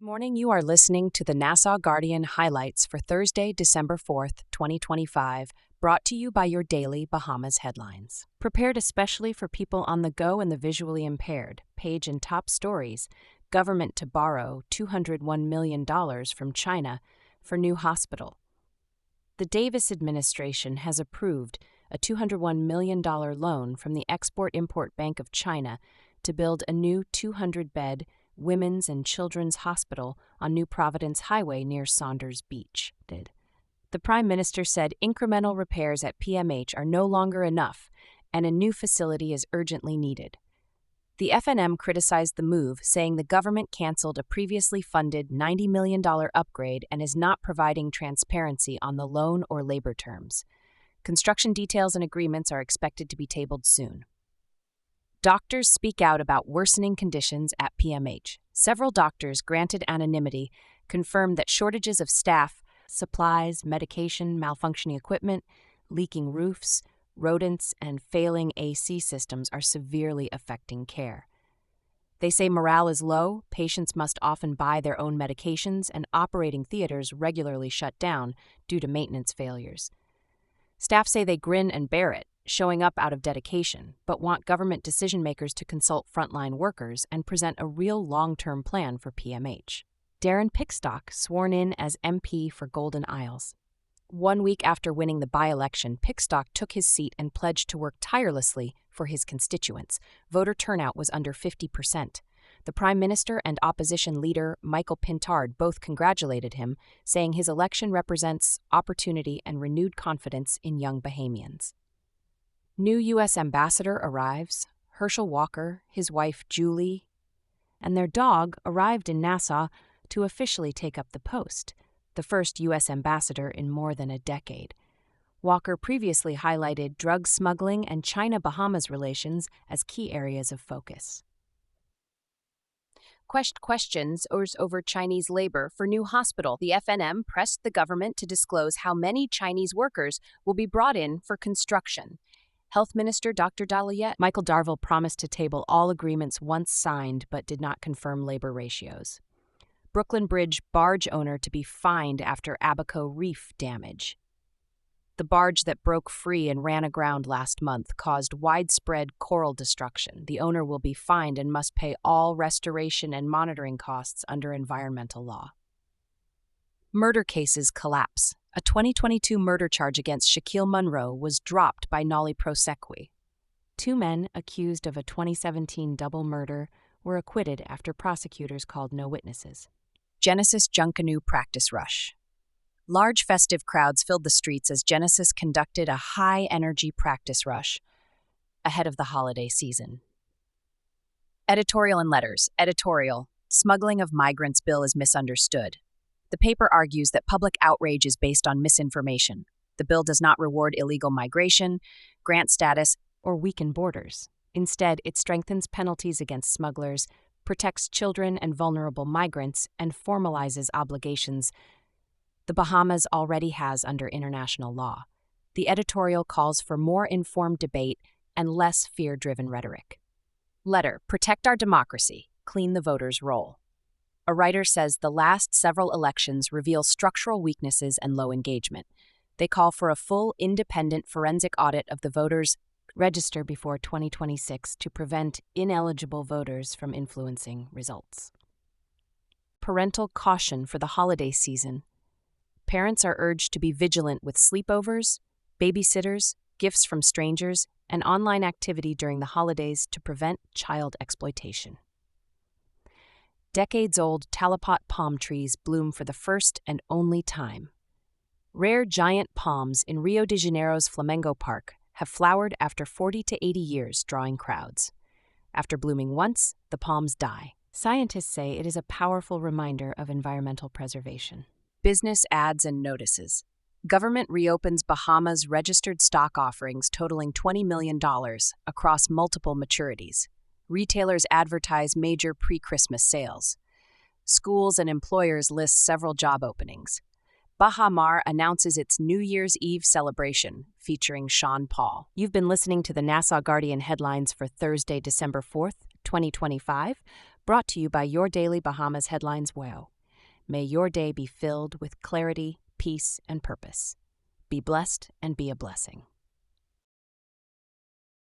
Morning, you are listening to the Nassau Guardian highlights for Thursday, December 4th, 2025, brought to you by your daily Bahamas headlines. Prepared especially for people on the go and the visually impaired, page and top stories, government to borrow $201 million from China for new hospital. The Davis administration has approved a $201 million loan from the Export-Import Bank of China to build a new 200-bed Women's and Children's Hospital on New Providence Highway near Saunders Beach. The Prime Minister said incremental repairs at PMH are no longer enough and a new facility is urgently needed. The FNM criticized the move, saying the government canceled a previously funded $90 million upgrade and is not providing transparency on the loan or labor terms. Construction details and agreements are expected to be tabled soon. Doctors speak out about worsening conditions at PMH. Several doctors granted anonymity confirmed that shortages of staff, supplies, medication, malfunctioning equipment, leaking roofs, rodents, and failing AC systems are severely affecting care. They say morale is low, patients must often buy their own medications, and operating theaters regularly shut down due to maintenance failures. Staff say they grin and bear it, showing up out of dedication, but want government decision-makers to consult frontline workers and present a real long-term plan for PMH. Darren Pickstock sworn in as MP for Golden Isles. 1 week after winning the by-election, Pickstock took his seat and pledged to work tirelessly for his constituents. Voter turnout was under 50%. The Prime Minister and opposition leader Michael Pintard both congratulated him, saying his election represents opportunity and renewed confidence in young Bahamians. New U.S. ambassador arrives. Herschel Walker, his wife Julie, and their dog arrived in Nassau to officially take up the post, the first U.S. ambassador in more than a decade. Walker previously highlighted drug smuggling and China-Bahamas relations as key areas of focus. Questions over Chinese labor for new hospital. The FNM pressed the government to disclose how many Chinese workers will be brought in for construction. Health Minister Dr. Michael Darville promised to table all agreements once signed but did not confirm labor ratios. Brooklyn Bridge barge owner to be fined after Abaco reef damage. The barge that broke free and ran aground last month caused widespread coral destruction. The owner will be fined and must pay all restoration and monitoring costs under environmental law. Murder cases collapse. A 2022 murder charge against Shaquille Munroe was dropped by Nolly Prosequi. 2 men accused of a 2017 double murder were acquitted after prosecutors called no witnesses. Genesis Junkanoo practice rush. Large festive crowds filled the streets as Genesis conducted a high-energy practice rush ahead of the holiday season. Editorial and letters. Editorial. Smuggling of migrants bill is misunderstood. The paper argues that public outrage is based on misinformation. The bill does not reward illegal migration, grant status, or weaken borders. Instead, it strengthens penalties against smugglers, protects children and vulnerable migrants, and formalizes obligations the Bahamas already has under international law. The editorial calls for more informed debate and less fear-driven rhetoric. Letter. Protect our democracy. Clean the voters' roll. A writer says the last several elections reveal structural weaknesses and low engagement. They call for a full, independent forensic audit of the voters' register before 2026 to prevent ineligible voters from influencing results. Parental caution for the holiday season. Parents are urged to be vigilant with sleepovers, babysitters, gifts from strangers, and online activity during the holidays to prevent child exploitation. Decades-old Talipot palm trees bloom for the first and only time. Rare giant palms in Rio de Janeiro's Flamengo Park have flowered after 40 to 80 years, drawing crowds. After blooming once, the palms die. Scientists say it is a powerful reminder of environmental preservation. Business ads and notices. Government reopens Bahamas registered stock offerings totaling $20 million across multiple maturities. Retailers advertise major pre-Christmas sales. Schools and employers list several job openings. Bahamar announces its New Year's Eve celebration, featuring Sean Paul. You've been listening to the Nassau Guardian headlines for Thursday, December 4th, 2025, Brought to you by your daily Bahamas Headlines WOW. May your day be filled with clarity, peace, and purpose. Be blessed and be a blessing.